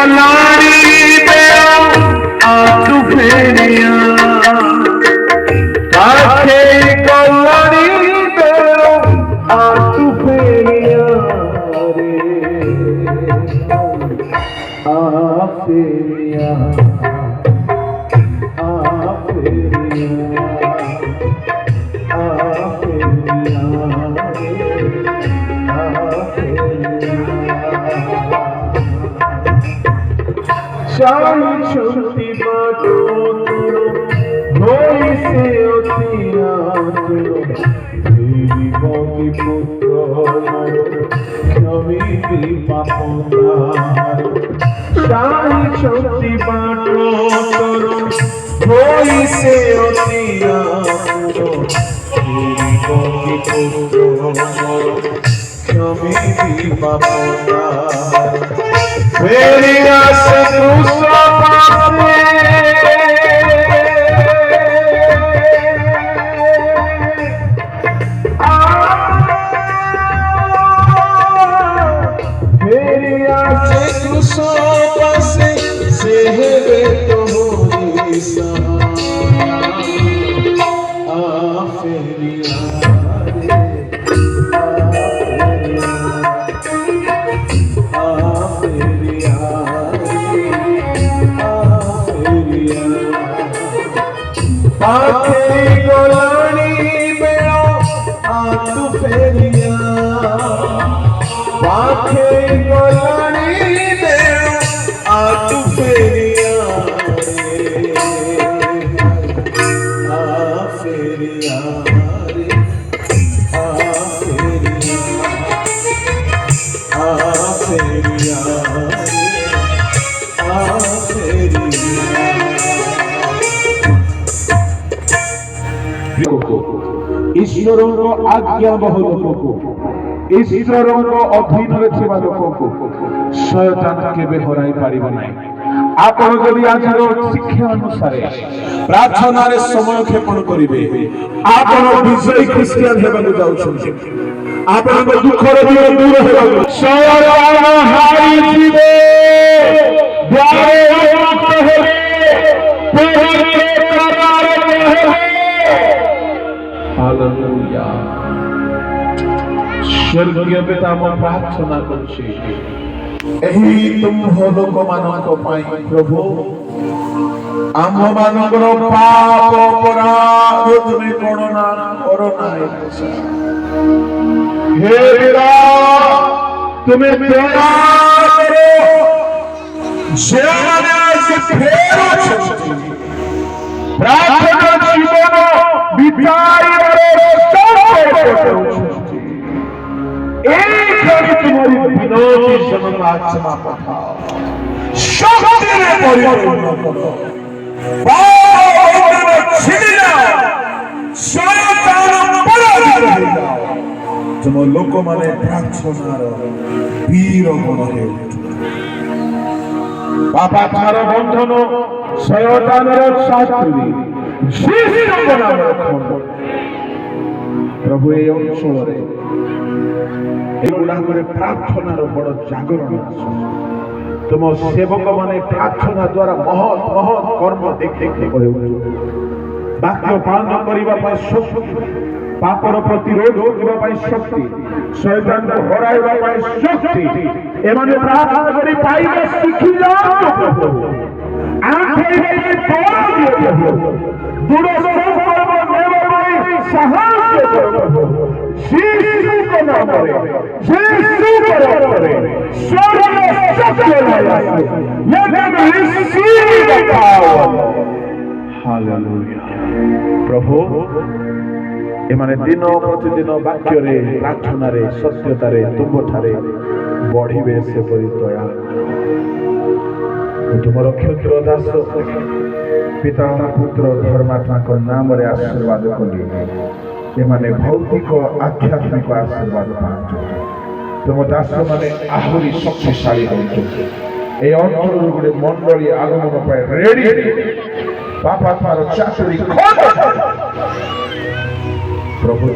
गलानी बेड़ा आंसू फेरिया आखे गलानी बेड़ा आंसू फेरिया रे आ फेरिया शांति बाटो होई से ओतिया तेरी बाकी पुत्र कभी भी पापोदार शांति बाटो होई से ओतिया तेरी बाकी पुत्र कभी भी पापोदार मेरी आशा दूसरा पासे मेरी आशा दूसरा पासे सेहरे तो होरी सा फेरिया आखे गलानी बेड़ा आंसू फेरिया आखे गलानी बेड़ा आंसू फेरिया आ फेरिया रे आ फेरिया आ फेरिया रे आ फेरिया ईश्वरଙ୍କ आज्ञा बहु लोकକୁ ईश्वरଙ୍କ ଅଧୀନରେ ଥିବା ଲୋକକୁ ଶୟତାନ କେବେ ହରାଇ ପାରିବ ନାହିଁ। ଆପଣ ଯଦି ଆଜିର ଶିକ୍ଷା ଅନୁସାରେ ପ୍ରାର୍ଥନାରେ ସମୟ କ୍ଷେପଣ କରିବେ ଆପଣ ବିଜୟୀ ଖ୍ରୀଷ୍ଟିଆନ ହେବାକୁ ଯାଉଛନ୍ତି। ଆପଣଙ୍କ ଦୁଃଖର ଦିନ ଦୂର ହେବାକୁ ଶୟତାନ ହାରିଯିବେ ଦ୍ୱାର ଉନ୍ମୁକ୍ତ ହେବେ हालेलुया स्वर्गीय पिता मैं प्रार्थना करछि एही तुम्ह लोक मानक पई प्रभु आम मानकर पाप अपराध तुम गणना करो नाही हे विरा तुम्हें दया करो जेने से फेरो छथि प्रार्थना जीवन बिताई तुम्हारी विनोदी जन्म आत्मा पठाओ शक्ति में परिपूर्ण करो पाप में छिड़ जाओ शैतान पराजित हो जाओ तुम लोक माने प्रार्थनार वीर गुण हे पापाचार बंधन शैतानर शास्त्री जीवन नाम प्रभु ए अंचल प्रार्थनार बड़ जागरण तुम सेवक माने प्रार्थना द्वारा महत महत कर्म देख वाक्य पालन करने शक्ति पापर प्रतिरोध करने शक्ति शैतान को हराइबा शक्ति एमाने प्रार्थना करी पाइबे शिखि जाओ आंखे दूर संपर्क नेब साहस यीशु के नाम में यीशु के नाम में स्वर्ग सत्य लेकिन रिसीव द पावर हालेलुया प्रभु एमाने दिन प्रतिदिन वाक्य रे प्रार्थना रे सत्यता रे तुम ठारे बढ़िबे से परि दया तुमर क्षुद्र दास पिता पुत्र धर्मात्मा को नाम रे आशीर्वाद कली एमाने भौतिक आध्यात्मिक आशीर्वाद पांचो तुम दास माने आहुरी शक्तिशाली होइतो ए अंतर गुडे मंडली आगमन पाए रेडी पापात्मार चातुरी प्रभु